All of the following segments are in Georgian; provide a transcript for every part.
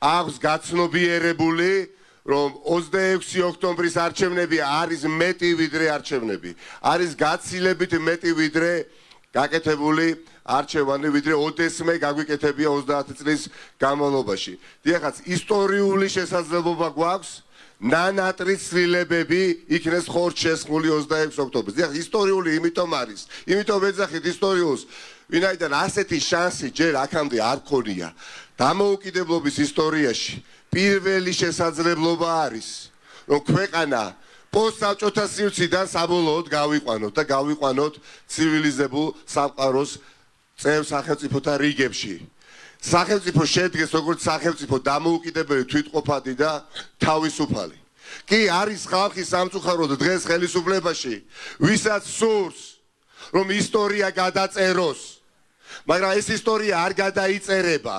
აქვს გაცნობიერებული რომ 26 ოქტომბრის არჩევნები არის მეტი ვიდრე არჩევნები. არის გაცილებით მეტი ვიდრე გაკეთებული არჩევანი, ვიდრე ოდესმე გაგვიკეთებია 30 წლის განმავლობაში. დიახაც, ისტორიული შესაძლებლობა გვაქვს ნანატრის ცვლილებები იქნეს ხორცს შესხმული 26 ოქტომბერს. დიახ, ისტორიული იმიტომ არის. იმიტომ ეძახით ისტორიულს, ვინაიდან ასეთი შანსი ჯერ აქამდე არ ქონია. დამოუკიდებლობის ისტორიაში პირველი შესაძლებლობა არის, რომ ქვეყანა პოსტსაბჭოთა სივრციდან საბოლოოდ გავიყვანოთ და გავიყვანოთ ცივილიზებულ სამყაროს წევრ სახელმწიფოთა რიგებში. სახელმწიფო შედგეს როგორც სახელმწიფო დამოუკიდებელი, თვითყოფადი და თავისუფალი. კი არის ხალხი სამწუხაროდ დღეს ხელისუფლებაში, ვისაც სურს, რომ ისტორია გადაწეროს, მაგრამ ეს ისტორია არ გადაიწერება.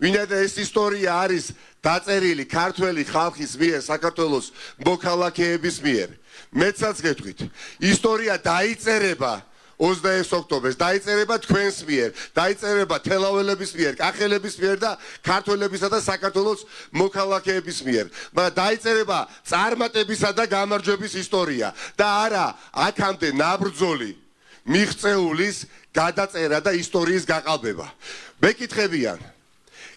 ვინაიდან ეს ისტორია არის დაწერილი ქართველი ხალხის მიერ, საქართველოს მოქალაქეების მიერ. მეცაც გეტყვით, ისტორია დაიწერება 26 ოქტომბერს, დაიწერება თქვენს მიერ, დაიწერება თელაველების მიერ, კახელების მიერ და ქართველებისა და საქართველოს მოქალაქეების მიერ. მაგრამ დაიწერება წარმატებისა და გამარჯვების ისტორია და არა აქამდე ნაბრძოლი მიღწეულის გადაწერა და ისტორიის გაყალბება. მეკითხებიან,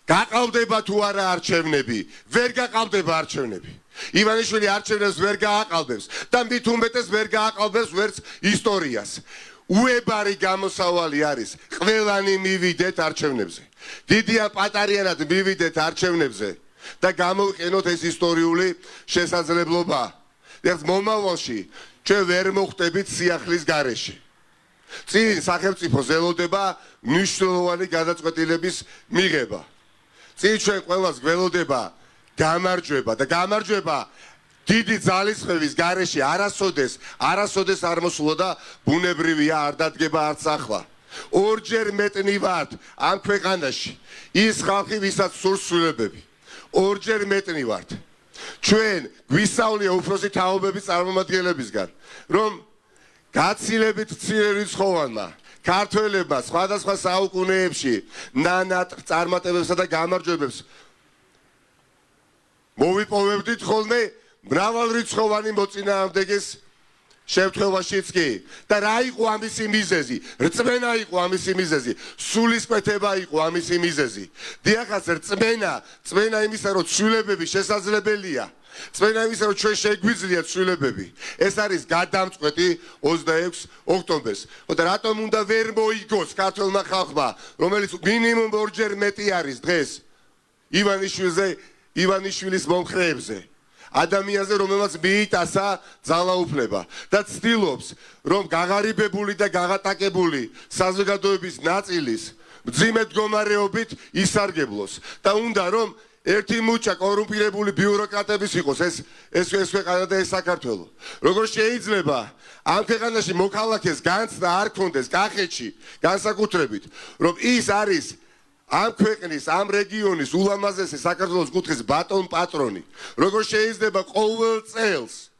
გაყალბდება თუ არა არჩევნები? ვერ გაყალბდება არჩევნები. ივანიშვილი არჩევნებს ვერ გააყალბებს და მით უმეტეს ვერ გააყალბებს ვერც ისტორიას. უებარი გამოსავალი არის ყველანი მივიდეთ არჩევნებზე. დიდიან პატარიანად მივიდეთ არჩევნებზე და გამოვიყენოთ ეს ისტორიული შესაძლებლობა. მომავალში ჩვენ ვერ მოხვდებით სიახლის გარეშე. წინ სახელმწიფოს ელოდება მნიშვნელოვანი გადაწყვეტილების მიღება. წინ ჩვენ ყველას გველოდება გამარჯვება და გამარჯვება დიდი ძალისხმევის გარეშე არასოდეს არ მოსულა და ბუნებრივია არ დადგება არც ახლა. ორჯერ მეტნი ვართ ამ ქვეყანაში ის ხალხი, ვისაც სურს ცვლილებები. ორჯერ მეტნი ვართ. ჩვენ გვისწავლია უფროსი თაობების წარმომადგენლებისგან, რომ გაცილებით მცირე რიცხოვანმა ქართველებმა სხვადასხვა საუკუნეებში ნანატ წარმატებებსა და გამარჯვებებს მოვიპოვებდით ხოლმე მრავალრიცხოვანი მოწინააღმდეგეს შემთხვევაშიც კი. და რა იყო ამისი მიზეზი? რწმენა იყო ამისი მიზეზი, სულისკვეთება იყო ამისი მიზეზი. დიახაც, რწმენა იმისა, რომ ცვლილებები შესაძლებელია, რწმენა იმისა, რომ ჩვენ შეგვიძლია ცვლილებები. ეს არის გადამწყვეტი 26 ოქტომბერს. და რატომ უნდა ვერ მოიგოს ქართველმა ხალხმა, რომელიც მინიმუმ ორჯერ მეტი არის დღეს ივანიშვილის მომხრეებზე, ადამიანზე, რომელმაც მიიტაცა ძალაუფლება და ცდილობს, რომ გაღარიბებული და გაღატაკებული საზოგადოების ნაწილის მძიმე მდგომარეობით ისარგებლოს და უნდა რომ ერთი მუჭა კორუმპირებული ბიუროკრატების იყოს ეს ქვეყანა და ეს საქართველო. როგორ შეიძლება ამ ქვეყანაში მოქალაქეს განცდა არ ქონდეს კახეთში განსაკუთრებით, რომ ის არის ამ ქვეყნის, ამ რეგიონის ულამაზესი საქართველოს კუთხის ბატონ პატრონი. როგორ შეიძლება ყოველ წელს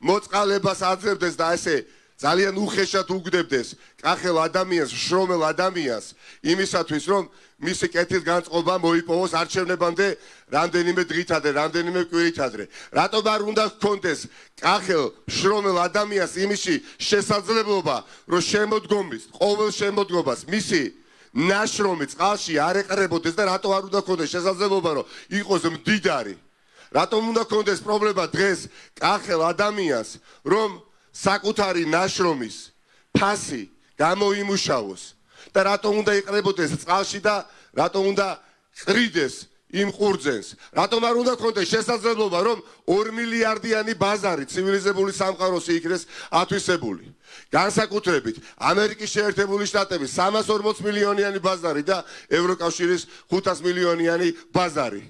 მოწყალებას აძლევდეს და ესე ძალიან უხეშად უგდებდეს კახელ ადამიანს, შრომელ ადამიანს იმისათვის, რომ მისი კეთილგანწყობა მოიპოვოს არჩევნებამდე რამდენიმე დღით ადრე, რამდენიმე კვირით ადრე. რატომ არ უნდა ჰქონდეს კახელ შრომელ ადამიანს იმისი შესაძლებლობა, რომ შემოდგომის, ყოველ შემოდგომას მისი ნაშრომი წყალში არ ეყრებოდეს და რატომ არ უნდა ჰქონდეს შესაძლებლობა, რომ იყოს მდიდარი? რატომ უნდა ჰქონდეს პრობლემა დღეს კახელ ადამიანს, რომ საკუთარი ნაშრომის ფასი გამოიმუშავოს და რატომ უნდა იყრებოდეს წყალში და რატომ უნდა ყრიდეს იმ ყურძენს? რატომ არ უნდა ჰქონდეს შესაძლებლობა, რომ 2 მილიარდიანი ბაზარი ცივილიზებული სამყაროსი იქნეს ათვისებული? განსაკუთრებით ამერიკის შეერთებული შტატების 340 მილიონიანი ბაზარი და ევროკავშირის 500 მილიონიანი ბაზარი.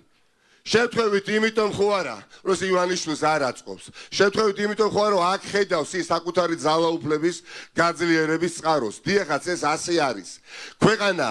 შევთქვევით იმიტომ ხო არა, რომ ივანიშვილს არ აწყობს. შევთქვევით იმიტომ ხო არა, რომ აქ ხედავს ის საკუთარი ძალაუფლების გაძლიერების წყაროს. დიახაც, ეს ასე არის. ქვეყანა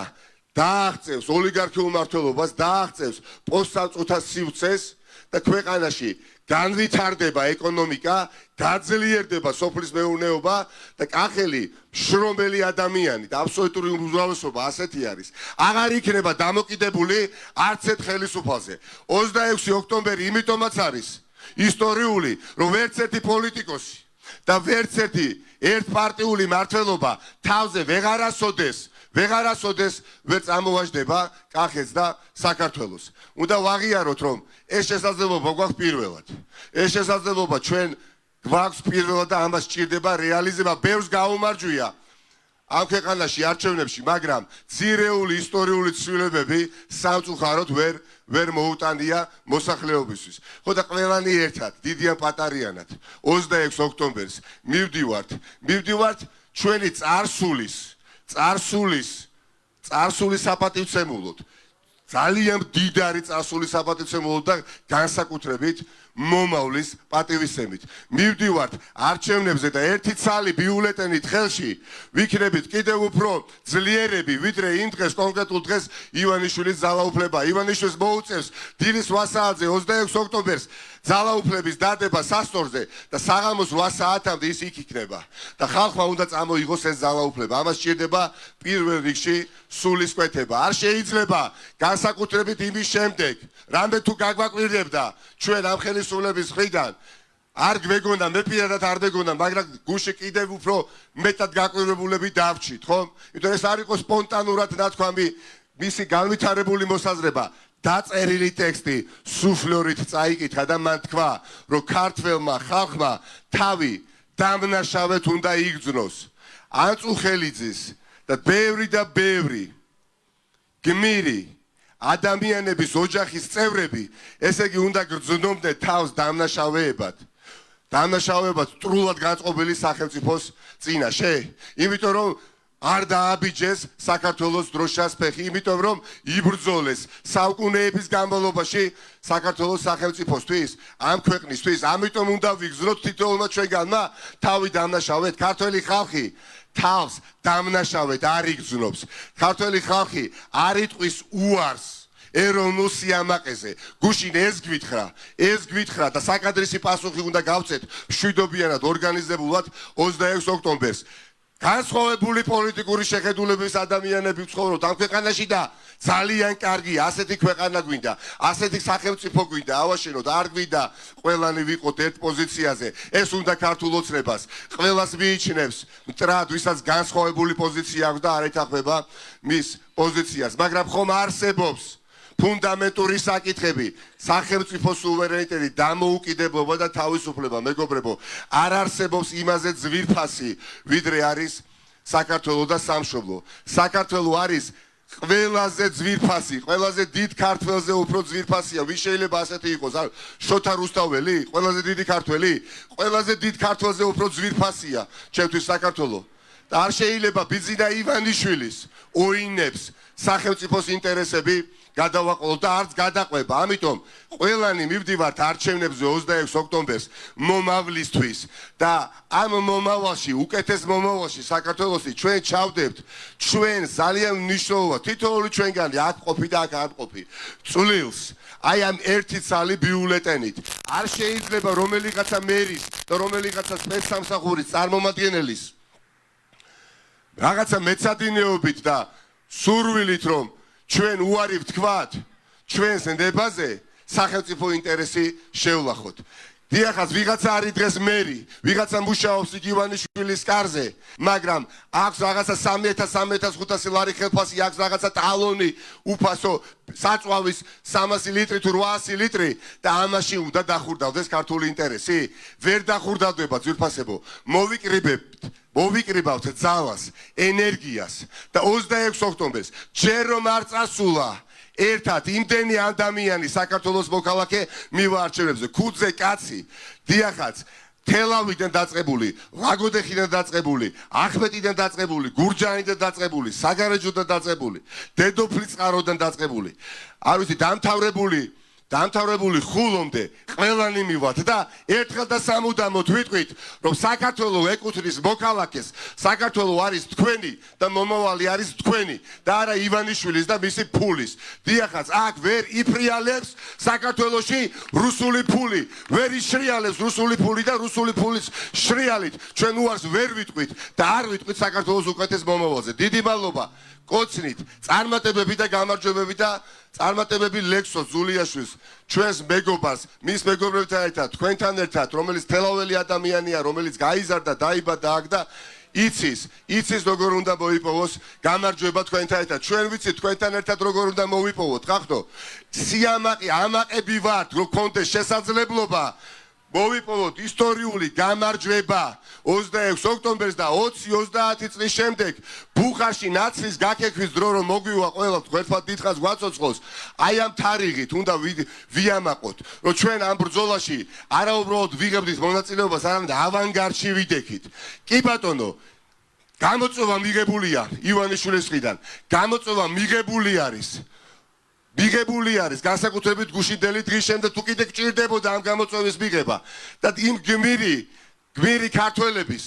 დააღწევს ოლიგარქიულ მმართველობას, დააღწევს პოსტსაბჭოთა სივრცეს და ქვეყანაში განვითარდება ეკონომიკა, გაძლიერდება სოფლის მეურნეობა და კახელი შრომელი ადამიანი და აბსოლუტური უმრავლესობა ასეთი არის. აღარ იქნება დამოკიდებული არც ერთ ხელისუფალზე. 26 ოქტომბერი იმიტომაც არის ისტორიული, რომ ვერც ერთი პოლიტიკოსი და ვერც ერთი ერთპარტიული მმართველობა თავზე ვეღარასოდეს ვერ წამოვაჯდება კახეთს და საქართველოს. უნდა ვაღიაროთ, რომ ეს შესაძლებლობა გვაქვს პირველად. ეს შესაძლებლობა ჩვენ გვაქვს პირველად და ამას სჭირდება რეალიზება. ბევრს გაუმარჯვია ამ ქვეყანაში არჩევნებში, მაგრამ ძირეული ისტორიული ცვლილებები სამწუხაროდ ვერ მოუტანია მოსახლეობისთვის. ხო და ყველანი ერთად, დიდიან პატარიანად 26 ოქტომბერს მივდივართ ჩვენი წარსული საპატივცემულოდ. ძალიან მდიდარი წარსული საპატივცემულოდ და განსაკუთრებით მომავლის პატივისცემით. მივდივართ არჩევნებზე და ერთი ცალი ბიულეტენით ხელში ვიქნებით კიდევ უფრო ძლიერები, ვიდრე იმ დღეს კონკრეტულ დღეს ივანიშვილის ძალაუფლება. ივანიშვილს მოუწევს დილის 8 საათზე 26 ოქტომბერს ძალაუფლების დადება სასტორზე და საღამოს 8 საათამდე ის იქ იქნება და ხალხმა უნდა წამოიღოს ეს ძალაუფლება. ამას სჭირდება პირველ რიგში სულისკვეთება. არ შეიძლება განსაკუთრებით იმის შემდეგ, რამდენ თუ გაგვაკვირდებდა ჩვენ ამ ხელისუფლების მხრიდან, არ გვეგონა, მე პირადად არ მეგონა, მაგრამ გუში კიდევ უფრო მეტად გაკვირვებულები დავჭით, ხო? იმიტომ ეს არ იყო სპონტანურად ნათქვამი, მისი განვითარებული მოსაზრება. დაწერილი ტექსტი სუფლორით წაიკითხა და მან თქვა, რომ ქართველმა ხალხმა თავი დამნაშავედ უნდა იგრძნოს. ანწუხელიძის და ბევრი გმირი ადამიანების ოჯახის წევრები, ესე იგი უნდა გრძნობდნენ თავს დამნაშავეებად სტრულად განწყობილი სახელმწიფოს წინაშე. იმიტომ რომ არ დააბიჯეს საქართველოს დროშას ფეხი, იმიტომ რომ იბრძოლეს საუკუნეების განმავლობაში საქართველოს სახელმწიფოსთვის, ამ ქვეყნისთვის. ამიტომ უნდა ვიგრძნოთ თითოეულმა ჩვენგანმა თავი დამნაშავედ. ქართველი ხალხი თავს დამნაშავედ არ იგრძნობს. ქართველი ხალხი არ იტყვის უარს ეროვნულ სიამაყეზე. გუშინ ეს გვითხრა და საკადრისი პასუხი უნდა გავცეთ მშვიდობიანად ორგანიზებულად 26 ოქტომბერს. განსხვავებული პოლიტიკური შეხედულების ადამიანები ვცხოვრობთ ამ ქვეყანაში და ძალიან კარგია, ასეთი ქვეყანა გვინდა, ასეთი სახელმწიფო გვინდა, ავაშენოთ, არ გვინდა ყველანი ვიყოთ ერთ პოზიციაზე. ეს უნდა ქართულ ოცნებას ყველას მიიჩნევს მტრად, ვისაც განსხვავებული პოზიცია აქვს და არ ეთანხმება მის პოზიციას, მაგრამ ხომ არსებობს ფუნდამენტური საკითხები, სახელმწიფო სუვერენიტეტი, დამოუკიდებლობა და თავისუფლება, მეგობრებო, არ არსებობს იმაზე ძვირფასი, ვიდრე არის საქართველო და სამშობლო. საქართველო არის ყველაზე ძვირფასი, ყველაზე დიდ ქართველზე უფრო ძვირფასია. ვის შეიძლება ასეთი იყოს? შოთა რუსთაველი, ყველაზე დიდი ქართველი, ყველაზე დიდ ქართველზე უფრო ძვირფასია ჩემთვის საქართველო. და არ შეიძლება ბიძინა ივანიშვილის ოინებს სახელმწიფოს ინტერესები გადავაყოლოთ და არც გადაყვება. ამიტომ ყველანი მივდივართ არჩევნებზე 26 ოქტომბერს მომავლისთვის და ამ მომავალში, უკეთეს მომავალში საქართველოსი ჩვენ ჩავდებთ ჩვენ ძალიან მნიშვნელოვან თითოეული ჩვენგანი აქ ყოფი და აქ არ ყოფი წვლილს აი ამ ერთი ცალი ბიულეტენით. არ შეიძლება რომელიღაცა მერის და რომელიღაცა სპეცსამსახურის წარმომადგენლის რაღაცა მეცადინეობით და სურვილით რომ ჩვენ უარი ვთქვათ ჩვენს ნებაზე სახელმწიფო ინტერესი შევлахოთ. დიახაც ვიღაცა არის დღეს მერი, ვიღაცა მუშაობს ივანიშვილის კარზე, მაგრამ აქვს რაღაცა 3,500 ლარი ხელფასი, აქვს რაღაცა ტალონი უფასო საწვავის 300 ლიტრი თუ 800 ლიტრი და ამაში უნდა დახურდავდეს ქართული ინტერესი. ვერ დახურდავდება ძვირფასებო. მოვიკრიბავთ ძალას, ენერგიას და 26 ოქტომბერს ჯერ რომ არ წასულა ერთად იმდენი ადამიანი საქართველოს მოქალაქე მივარჩევებზე, ქუძე კაცი, დიახაც, თელავიდან დაწყებული, ლაგოდეხიდან დაწყებული, ახმეტიდან დაწყებული, გურჯაანიდან დაწყებული, საგარეჯოდან დაწყებული, დედოფლისწყაროდან დაწყებული, არ ვიცი, დამთავრებული დამთავრებული ხულომდე ყველანი მივათ და ერთხელ და სამუდამოდ ვიტყვით, რომ საქართველოს ეკუთვნის მოქალაქეს, საქართველოს არის თქვენი და მომავალი არის თქვენი და არა ივანიშვილის და მისი ფულის. დიახაც, აქ ვერ იფრიალებს საქართველოში რუსული ფული, ვერ იშრიალებს რუსული ფული და რუსული ფულის შრიალით ჩვენ უარს ვერ ვიტყვით და არ ვიტყვით საქართველოს უკეთეს მომავალზე. დიდი მადლობა. კოცნით, წარმატებები და გამარჯვებები და წარმატებები ლექსოს ზულიაშვილს, ჩვენს მეგობარს, მის მეგობრებთან ერთად, თქვენთან ერთად, რომელიც თელაველი ადამიანია, რომელიც გაიზარდა, დაიბადა აქ და იცის როგორ უნდა მოიპოვოს გამარჯვება თქვენთან ერთად. ჩვენ ვიცით თქვენთან ერთად როგორ უნდა მოვიპოვოთ, ხახტო? სიამაყე, ამაყები ვართ, რომ გქონდეს შესაძლებლობა მოვიპოვოთ ისტორიული გამარჯვება 26 ოქტომბერს და 20-30 წლის შემდეგ ბუხარში ნაცლის გაქექვის დრო რომ მოგვივა ყველა ერთად დიდხანს გვაცოცხლოს, აი ამ თარიღით უნდა ვიამაყოთ, რომ ჩვენ ამ ბრძოლაში არა უბრალოდ ვიღებდით მონაწილეობას, არამედ ავანგარდში ვიდექით. კი ბატონო, გამოწვევა მიღებულია ივანიშვილის მხრიდან, გამოწვევა მიღებული არის განსაკუთრებით გუშინდელი დღის შემდეგ თუ კიდე გჭირდებოდა ამ გამოწვევის მიღება და იმ გმირი ქართველების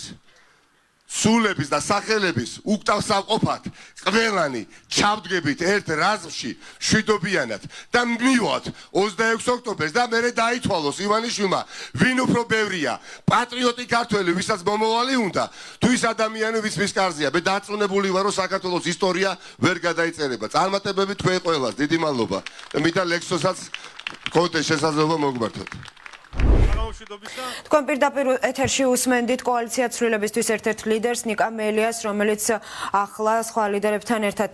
სულების და სახელების უკტავსავყოფად ყველანი ჩავდგებით ერთ რაზმში შვიდობიანად და მივიღოთ 26 ოქტომბერს და მერე დაითვალოს ივანიშვილმა ვინ უფრო ბევრია პატრიოტი ქართველი ვისაც მომავალი უნდა თუ ის ადამიანი ვის მის კარზეა მე დარწმუნებული ვარ რომ საქართველოს ისტორია ვერ გადაიწერება წარმატებები თქვენ ყველას დიდი მადლობა და მინდა ლექსოსაც გქონდეს შესაძლებლობა მოგმართოთ. თქვენ პირდაპირ ეთერში უსმენდით კოალიცია ცვლილებისთვის ერთ-ერთ ლიდერს ნიკა მელიას, რომელიც ახლა სხვა ლიდერებთან ერთად